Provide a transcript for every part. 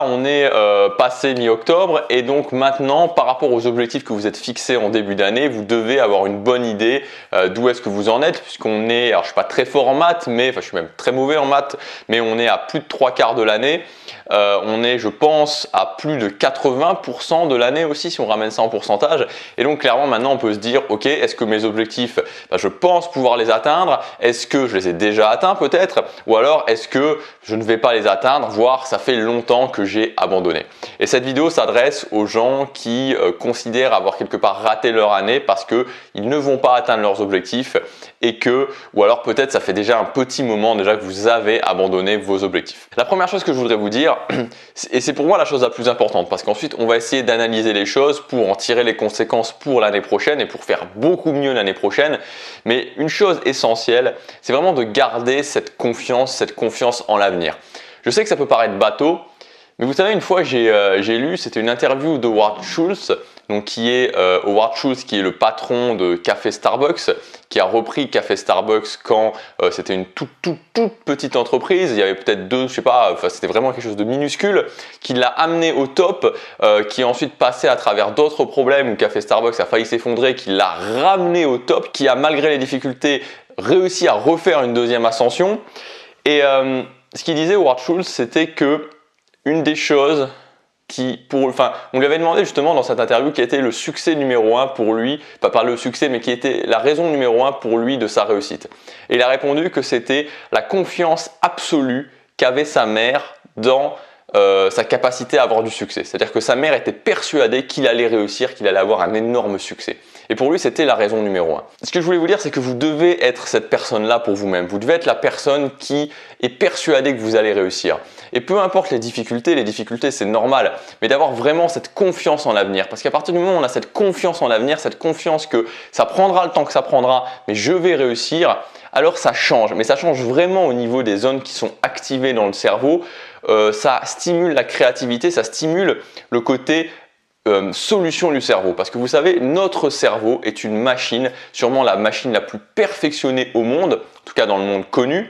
On est passé mi-octobre et donc maintenant par rapport aux objectifs que vous êtes fixés en début d'année, vous devez avoir une bonne idée d'où est-ce que vous en êtes, puisqu'on est, alors je suis pas très fort en maths, mais enfin je suis même très mauvais en maths, mais on est à plus de 3/4 de l'année. On est, je pense, à plus de 80% de l'année aussi si on ramène ça en pourcentage. Et donc clairement maintenant on peut se dire, ok, est-ce que mes objectifs, je pense pouvoir les atteindre? Est-ce que je les ai déjà atteints peut-être? Ou alors est-ce que je ne vais pas les atteindre, voire ça fait longtemps que j'ai abandonné? Et cette vidéo s'adresse aux gens qui considèrent avoir quelque part raté leur année parce qu'ils ne vont pas atteindre leurs objectifs et que, ou alors peut-être ça fait déjà un petit moment déjà que vous avez abandonné vos objectifs. La première chose que je voudrais vous dire, et c'est pour moi la chose la plus importante parce qu'ensuite on va essayer d'analyser les choses pour en tirer les conséquences pour l'année prochaine et pour faire beaucoup mieux l'année prochaine. Mais une chose essentielle, c'est vraiment de garder cette confiance en l'avenir. Je sais que ça peut paraître bateau, mais vous savez, une fois j'ai lu, c'était une interview de Howard Schultz, donc qui est Howard Schultz, qui est le patron de Café Starbucks, qui a repris Café Starbucks quand c'était une toute petite entreprise. Il y avait peut-être deux, je sais pas, enfin c'était vraiment quelque chose de minuscule, qui l'a amené au top, qui est ensuite passé à travers d'autres problèmes où Café Starbucks a failli s'effondrer, qui l'a ramené au top, qui a malgré les difficultés réussi à refaire une deuxième ascension. Et ce qu'il disait Howard Schultz, c'était que une des choses on lui avait demandé justement dans cette interview quel était le succès numéro 1 pour lui, pas le succès, mais qui était la raison numéro 1 pour lui de sa réussite. Et il a répondu que c'était la confiance absolue qu'avait sa mère dans sa capacité à avoir du succès. C'est-à-dire que sa mère était persuadée qu'il allait réussir, qu'il allait avoir un énorme succès. Et pour lui, c'était la raison numéro 1. Ce que je voulais vous dire, c'est que vous devez être cette personne-là pour vous-même. Vous devez être la personne qui est persuadée que vous allez réussir. Et peu importe les difficultés c'est normal, mais d'avoir vraiment cette confiance en l'avenir. Parce qu'à partir du moment où on a cette confiance en l'avenir, cette confiance que ça prendra le temps que ça prendra, mais je vais réussir, alors ça change. Mais ça change vraiment au niveau des zones qui sont activées dans le cerveau. Ça stimule la créativité, ça stimule le côté solution du cerveau. Parce que vous savez, notre cerveau est une machine, sûrement la machine la plus perfectionnée au monde, en tout cas dans le monde connu,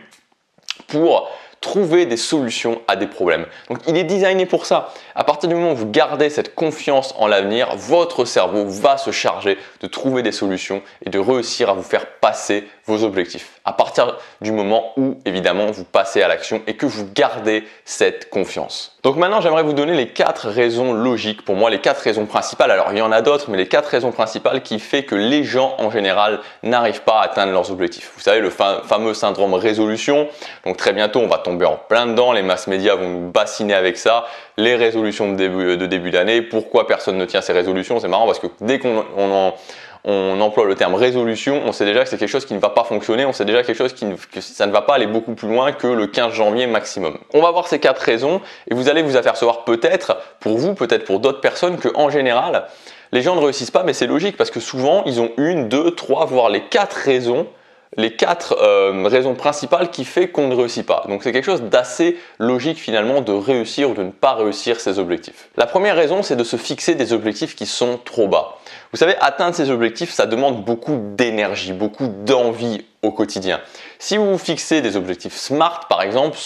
pour trouver des solutions à des problèmes. Donc il est designé pour ça. À partir du moment où vous gardez cette confiance en l'avenir, votre cerveau va se charger de trouver des solutions et de réussir à vous faire passer vos objectifs. À partir du moment où évidemment vous passez à l'action et que vous gardez cette confiance. Donc maintenant j'aimerais vous donner les 4 raisons logiques, pour moi les 4 raisons principales. Alors il y en a d'autres, mais les 4 raisons principales qui fait que les gens en général n'arrivent pas à atteindre leurs objectifs. Vous savez, le fameux syndrome résolution. Donc très bientôt on va tomber en plein dedans, les masses médias vont nous bassiner avec ça. Les résolutions de début d'année, pourquoi personne ne tient ses résolutions? C'est marrant parce que dès qu'on emploie le terme résolution, on sait déjà que c'est quelque chose qui ne va pas fonctionner, on sait déjà quelque chose que ça ne va pas aller beaucoup plus loin que le 15 janvier maximum. On va voir ces 4 raisons et vous allez vous apercevoir peut-être pour vous, peut-être pour d'autres personnes qu'en général, les gens ne réussissent pas, mais c'est logique parce que souvent ils ont 1, 2, 3, voire les 4 raisons. Les 4 raisons principales qui fait qu'on ne réussit pas. Donc c'est quelque chose d'assez logique finalement de réussir ou de ne pas réussir ses objectifs. La première raison, c'est de se fixer des objectifs qui sont trop bas. Vous savez, atteindre ces objectifs, ça demande beaucoup d'énergie, beaucoup d'envie au quotidien. Si vous vous fixez des objectifs SMART par exemple,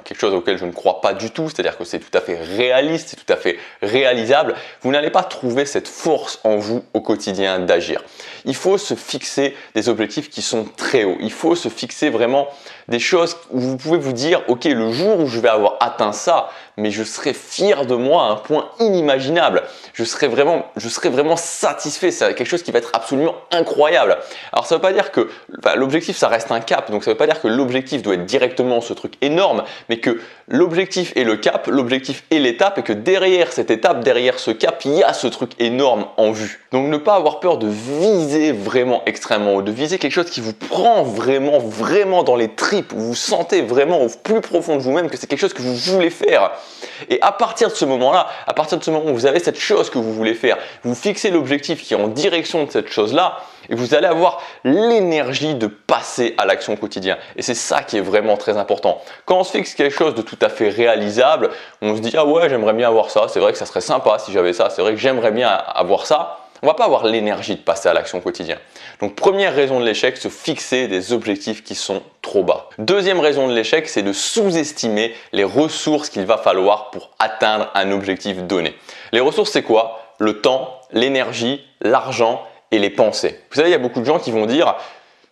quelque chose auquel je ne crois pas du tout, c'est-à-dire que c'est tout à fait réaliste, c'est tout à fait réalisable, vous n'allez pas trouver cette force en vous au quotidien d'agir. Il faut se fixer des objectifs qui sont très hauts. Il faut se fixer vraiment des choses où vous pouvez vous dire, ok, le jour où je vais avoir atteint ça, mais je serai fier de moi à un point inimaginable. Je serai vraiment satisfait. C'est quelque chose qui va être absolument incroyable. Alors ça ne veut pas dire que l'objectif ça reste un cap, donc ça ne veut pas dire que l'objectif doit être directement ce truc énorme, mais que l'objectif est le cap, l'objectif est l'étape et que derrière cette étape, derrière ce cap, il y a ce truc énorme en vue. Donc ne pas avoir peur de viser vraiment extrêmement haut, de viser quelque chose qui vous prend vraiment dans les tripes, où vous sentez vraiment au plus profond de vous-même que c'est quelque chose que vous voulez faire. Et à partir de ce moment-là, à partir de ce moment où vous avez cette chose que vous voulez faire, vous fixez l'objectif qui est en direction de cette chose-là et vous allez avoir l'énergie de passer à l'action au quotidien. Et c'est ça qui est vraiment très important. Quand on se fixe quelque chose de tout à fait réalisable, on se dit « Ah ouais, j'aimerais bien avoir ça, c'est vrai que ça serait sympa si j'avais ça, c'est vrai que j'aimerais bien avoir ça ». On va pas avoir l'énergie de passer à l'action au quotidien. Donc première raison de l'échec, se fixer des objectifs qui sont trop bas. Deuxième raison de l'échec, c'est de sous-estimer les ressources qu'il va falloir pour atteindre un objectif donné. Les ressources, c'est quoi? Le temps, l'énergie, l'argent et les pensées. Vous savez, il y a beaucoup de gens qui vont dire: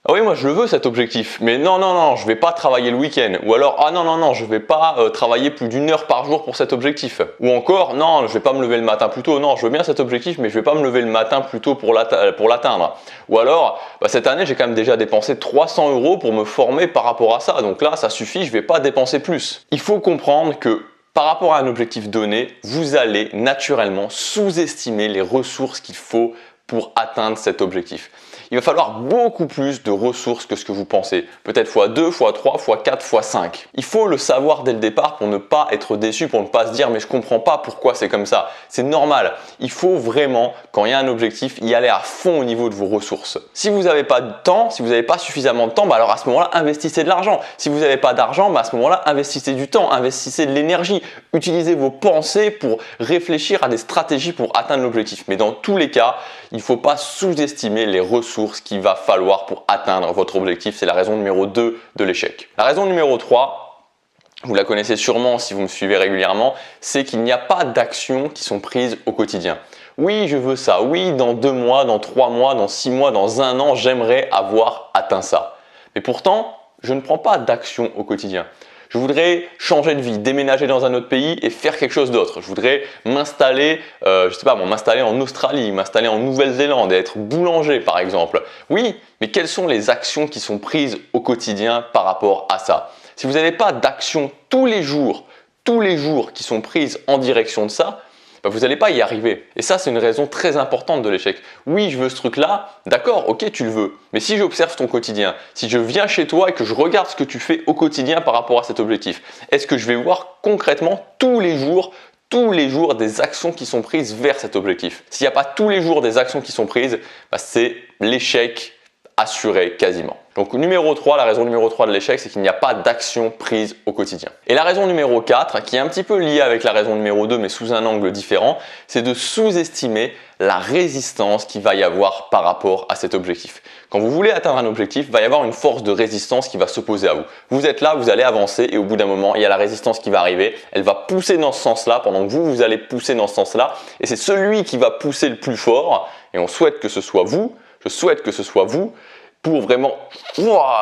ah oui, moi je le veux cet objectif, mais non, je vais pas travailler le week-end. Ou alors, ah non, je vais pas travailler plus d'1 heure par jour pour cet objectif. Ou encore, non, je vais pas me lever le matin plus tôt. Non, je veux bien cet objectif, mais je vais pas me lever le matin plus tôt pour l'atteindre. Ou alors, cette année, j'ai quand même déjà dépensé 300 € pour me former par rapport à ça. Donc là, ça suffit, je vais pas dépenser plus. Il faut comprendre que par rapport à un objectif donné, vous allez naturellement sous-estimer les ressources qu'il faut pour atteindre cet objectif. Il va falloir beaucoup plus de ressources que ce que vous pensez. Peut-être x2, x3, x4, x5. Il faut le savoir dès le départ pour ne pas être déçu, pour ne pas se dire mais je comprends pas pourquoi c'est comme ça. C'est normal. Il faut vraiment, quand il y a un objectif, y aller à fond au niveau de vos ressources. Si vous n'avez pas de temps, si vous n'avez pas suffisamment de temps, alors à ce moment-là, investissez de l'argent. Si vous n'avez pas d'argent, à ce moment-là, investissez du temps, investissez de l'énergie. Utilisez vos pensées pour réfléchir à des stratégies pour atteindre l'objectif. Mais dans tous les cas, il ne faut pas sous-estimer les ressources qu'il va falloir pour atteindre votre objectif. C'est la raison numéro 2 de l'échec. La raison numéro 3, vous la connaissez sûrement si vous me suivez régulièrement, c'est qu'il n'y a pas d'actions qui sont prises au quotidien. Oui, je veux ça. Oui, dans 2 mois, dans 3 mois, dans 6 mois, dans 1 an, j'aimerais avoir atteint ça. Mais pourtant, je ne prends pas d'action au quotidien. Je voudrais changer de vie, déménager dans un autre pays et faire quelque chose d'autre. Je voudrais m'installer, m'installer en Australie, m'installer en Nouvelle-Zélande et être boulanger par exemple. Oui, mais quelles sont les actions qui sont prises au quotidien par rapport à ça? Si vous n'avez pas d'actions tous les jours qui sont prises en direction de ça, vous n'allez pas y arriver. Et ça, c'est une raison très importante de l'échec. Oui, je veux ce truc-là, d'accord, ok, tu le veux. Mais si j'observe ton quotidien, si je viens chez toi et que je regarde ce que tu fais au quotidien par rapport à cet objectif, est-ce que je vais voir concrètement tous les jours des actions qui sont prises vers cet objectif? S'il n'y a pas tous les jours des actions qui sont prises, c'est l'échec assuré quasiment. Donc numéro 3, la raison numéro 3 de l'échec, c'est qu'il n'y a pas d'action prise au quotidien. Et la raison numéro 4, qui est un petit peu liée avec la raison numéro 2, mais sous un angle différent, c'est de sous-estimer la résistance qu'il va y avoir par rapport à cet objectif. Quand vous voulez atteindre un objectif, il va y avoir une force de résistance qui va s'opposer à vous. Vous êtes là, vous allez avancer et au bout d'un moment, il y a la résistance qui va arriver. Elle va pousser dans ce sens-là pendant que vous allez pousser dans ce sens-là. Et c'est celui qui va pousser le plus fort, et on souhaite que ce soit vous, je souhaite que ce soit vous, pour vraiment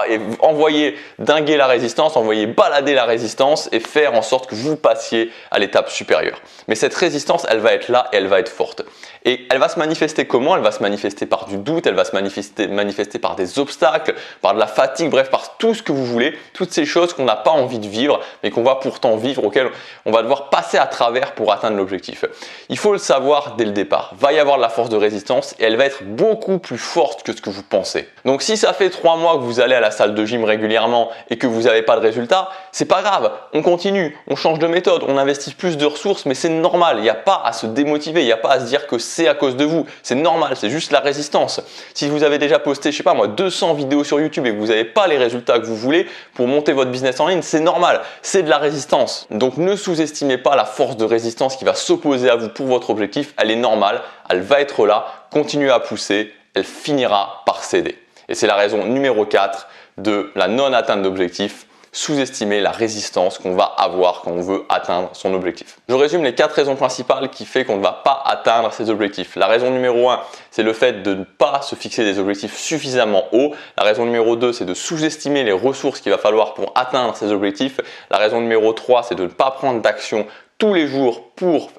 et envoyer dinguer la résistance, envoyer balader la résistance et faire en sorte que vous passiez à l'étape supérieure. Mais cette résistance, elle va être là et elle va être forte. Et elle va se manifester comment? Elle va se manifester par du doute, elle va se manifester par des obstacles, par de la fatigue, bref, par tout ce que vous voulez, toutes ces choses qu'on n'a pas envie de vivre, mais qu'on va pourtant vivre, auxquelles on va devoir passer à travers pour atteindre l'objectif. Il faut le savoir dès le départ. Il va y avoir de la force de résistance et elle va être beaucoup plus forte que ce que vous pensez. Donc si ça fait 3 mois que vous allez à la salle de gym régulièrement et que vous n'avez pas de résultat, c'est pas grave, on continue, on change de méthode, on investit plus de ressources, mais c'est normal, il n'y a pas à se démotiver, il n'y a pas à se dire que c'est à cause de vous, c'est normal, c'est juste la résistance. Si vous avez déjà posté, 200 vidéos sur YouTube et que vous n'avez pas les résultats que vous voulez pour monter votre business en ligne, c'est normal, c'est de la résistance. Donc ne sous-estimez pas la force de résistance qui va s'opposer à vous pour votre objectif, elle est normale, elle va être là, continuez à pousser, elle finira par céder. Et c'est la raison numéro 4 de la non-atteinte d'objectif, sous-estimer la résistance qu'on va avoir quand on veut atteindre son objectif. Je résume les 4 raisons principales qui font qu'on ne va pas atteindre ses objectifs. La raison numéro 1, c'est le fait de ne pas se fixer des objectifs suffisamment hauts. La raison numéro 2, c'est de sous-estimer les ressources qu'il va falloir pour atteindre ses objectifs. La raison numéro 3, c'est de ne pas prendre d'action tous les jours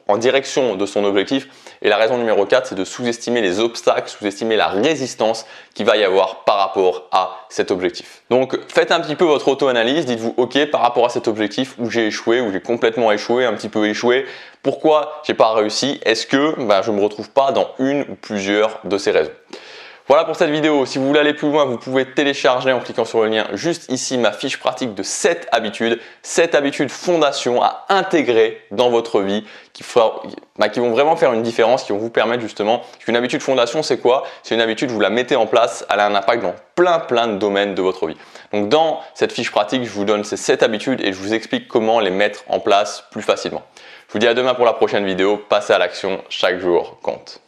en direction de son objectif. Et la raison numéro 4, c'est de sous-estimer les obstacles, sous-estimer la résistance qu'il va y avoir par rapport à cet objectif. Donc faites un petit peu votre auto-analyse, dites-vous ok, par rapport à cet objectif où j'ai échoué, où j'ai complètement échoué, un petit peu échoué, pourquoi j'ai pas réussi? Est-ce que je ne me retrouve pas dans une ou plusieurs de ces raisons? Voilà pour cette vidéo. Si vous voulez aller plus loin, vous pouvez télécharger en cliquant sur le lien juste ici ma fiche pratique de 7 habitudes fondation à intégrer dans votre vie qui vont vraiment faire une différence, qui vont vous permettre justement. Une habitude fondation, c'est quoi? C'est une habitude, vous la mettez en place, elle a un impact dans plein de domaines de votre vie. Donc dans cette fiche pratique, je vous donne ces 7 habitudes et je vous explique comment les mettre en place plus facilement. Je vous dis à demain pour la prochaine vidéo. Passez à l'action, chaque jour compte.